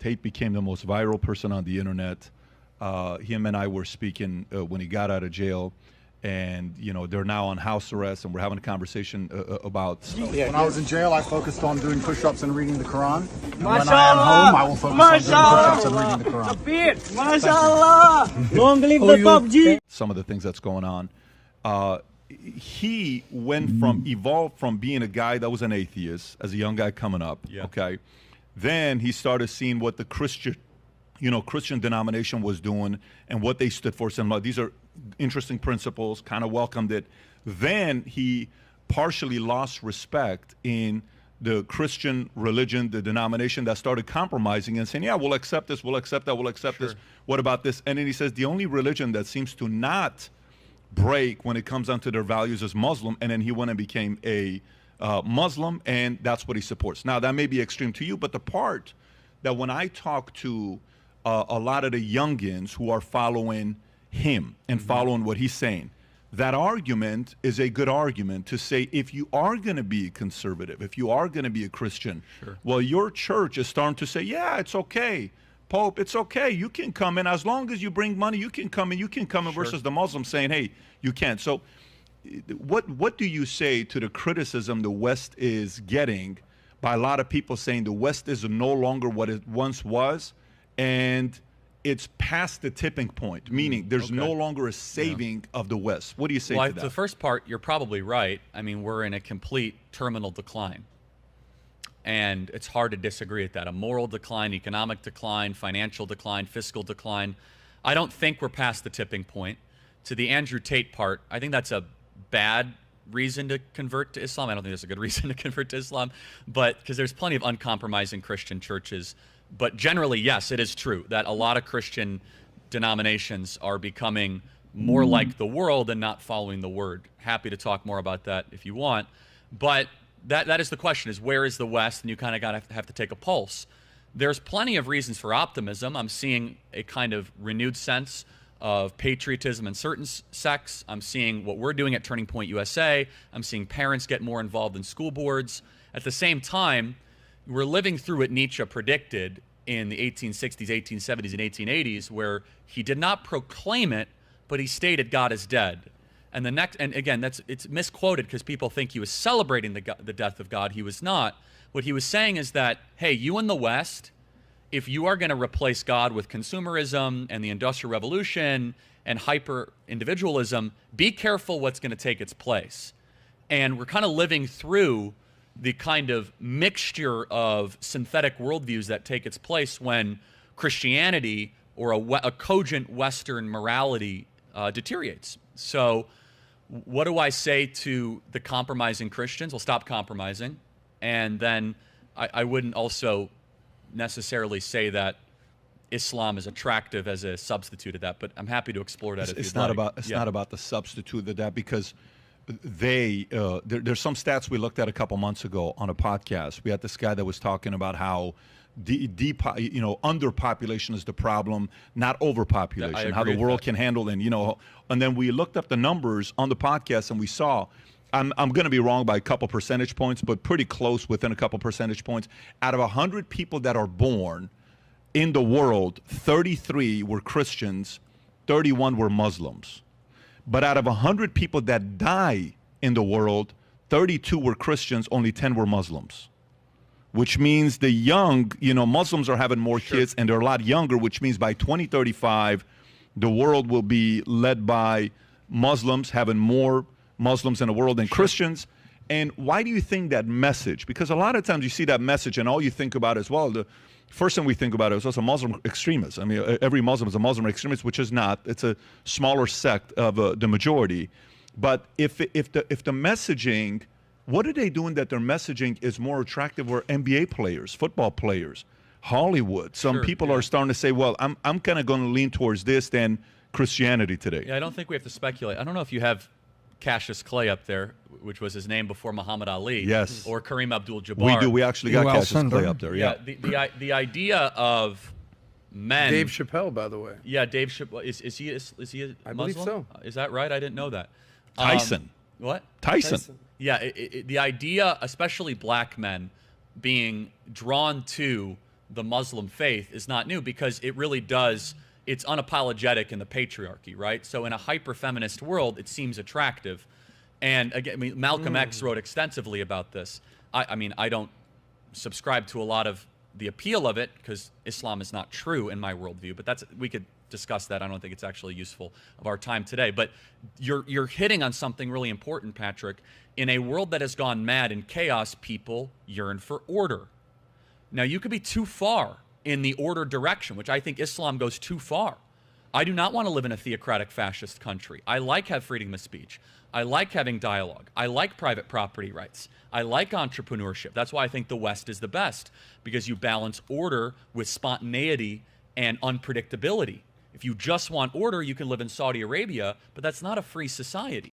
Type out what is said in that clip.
Tate became the most viral person on the internet. Him and I were speaking when he got out of jail. And, you know, they're now on house arrest, and we're having a conversation about... When I was in jail, I focused on doing push-ups and reading the Quran. When I am home, I will focus on doing push-ups and reading the Quran. MashaAllah! Long live the PUBG! Some of the things that's going on. He evolved from being a guy that was an atheist as a young guy coming up, okay? Then he started seeing what the Christian denomination was doing and what they stood for. Some these are interesting principles, kind of welcomed it. Then he partially lost respect in the Christian religion, the denomination, that started compromising and saying, yeah, we'll accept this, we'll accept that, we'll accept this. What about this? And then he says the only religion that seems to not break when it comes down to their values is Muslim. And then he went and became a Muslim, and that's what he supports. Now, that may be extreme to you, but the part that when I talk to a lot of the youngins who are following him and following what he's saying, that argument is a good argument to say, if you are going to be conservative, if you are going to be a Christian, well, your church is starting to say, yeah, it's okay. Pope, it's okay. You can come in. As long as you bring money, you can come in. You can come in, versus the Muslims saying, hey, you can't. So what do you say to the criticism the West is getting by a lot of people saying the West is no longer what it once was, and it's past the tipping point, meaning there's no longer a saving of the West? What do you say to that? The first part, you're probably right. I mean, we're in a complete terminal decline. And it's hard to disagree with that. A moral decline, economic decline, financial decline, fiscal decline. I don't think we're past the tipping point. To the Andrew Tate part, I think that's a bad reason to convert to Islam. I don't think that's a good reason to convert to Islam, but because there's plenty of uncompromising Christian churches. But generally, yes, it is true that a lot of Christian denominations are becoming more like the world and not following the word. Happy to talk more about that if you want. But that is the question, is where is the West? And you kind of have to take a pulse. There's plenty of reasons for optimism. I'm seeing a kind of renewed sense of patriotism in certain sects. I'm seeing what we're doing at Turning Point USA. I'm seeing parents get more involved in school boards. At the same time, we're living through what Nietzsche predicted in the 1860s, 1870s, and 1880s, where he did not proclaim it, but he stated God is dead. And again, it's misquoted because people think he was celebrating the death of God. He was not. What he was saying is that, hey, you in the West, if you are going to replace God with consumerism and the Industrial Revolution and hyper-individualism, be careful what's going to take its place. And we're kind of living through the kind of mixture of synthetic worldviews that take its place when Christianity or a cogent Western morality deteriorates. So what do I say to the compromising Christians? Well, stop compromising. And then I wouldn't also necessarily say that Islam is attractive as a substitute of that, but I'm happy to explore that if you'd like. It's not about the substitute of that, because there's some stats we looked at a couple months ago on a podcast. We had this guy that was talking about how underpopulation is the problem, not overpopulation. How the world can handle, and then we looked up the numbers on the podcast, and we saw, I'm going to be wrong by a couple percentage points, but pretty close within a couple percentage points. Out of 100 people that are born in the world, 33 were Christians, 31 were Muslims. But out of 100 people that die in the world, 32 were Christians, only 10 were Muslims. Which means the young, Muslims are having more kids, and they're a lot younger, which means by 2035, the world will be led by Muslims, having more Muslims in the world than Christians. And why do you think that message? Because a lot of times you see that message and all you think about is, well, the first thing we think about is also Muslim extremists. I mean, every Muslim is a Muslim extremist, which is not. It's a smaller sect of the majority. But if the messaging, what are they doing that their messaging is more attractive? Were NBA players, football players, Hollywood. Some people are starting to say, well, I'm kind of going to lean towards this than Christianity today. Yeah, I don't think we have to speculate. I don't know if you have Cassius Clay up there, which was his name before Muhammad Ali. Yes. Or Kareem Abdul-Jabbar. We do. We actually got Cassius Clay up there. Yeah. The idea of men. Dave Chappelle, by the way. Yeah, Dave Chappelle. Is he a Muslim? I believe so. Is that right? I didn't know that. Tyson. What? Tyson. Yeah, the idea, especially black men, being drawn to the Muslim faith is not new because it really does, it's unapologetic in the patriarchy, right? So in a hyper-feminist world, it seems attractive. And again, I mean, Malcolm X wrote extensively about this. I mean, I don't subscribe to a lot of the appeal of it because Islam is not true in my worldview, but we could discuss that. I don't think it's actually useful of our time today. But you're hitting on something really important, Patrick. In a world that has gone mad in chaos, people yearn for order. Now, you could be too far in the order direction, which I think Islam goes too far. I do not want to live in a theocratic fascist country. I like have freedom of speech. I like having dialogue. I like private property rights. I like entrepreneurship. That's why I think the West is the best, because you balance order with spontaneity and unpredictability. If you just want order, you can live in Saudi Arabia, but that's not a free society.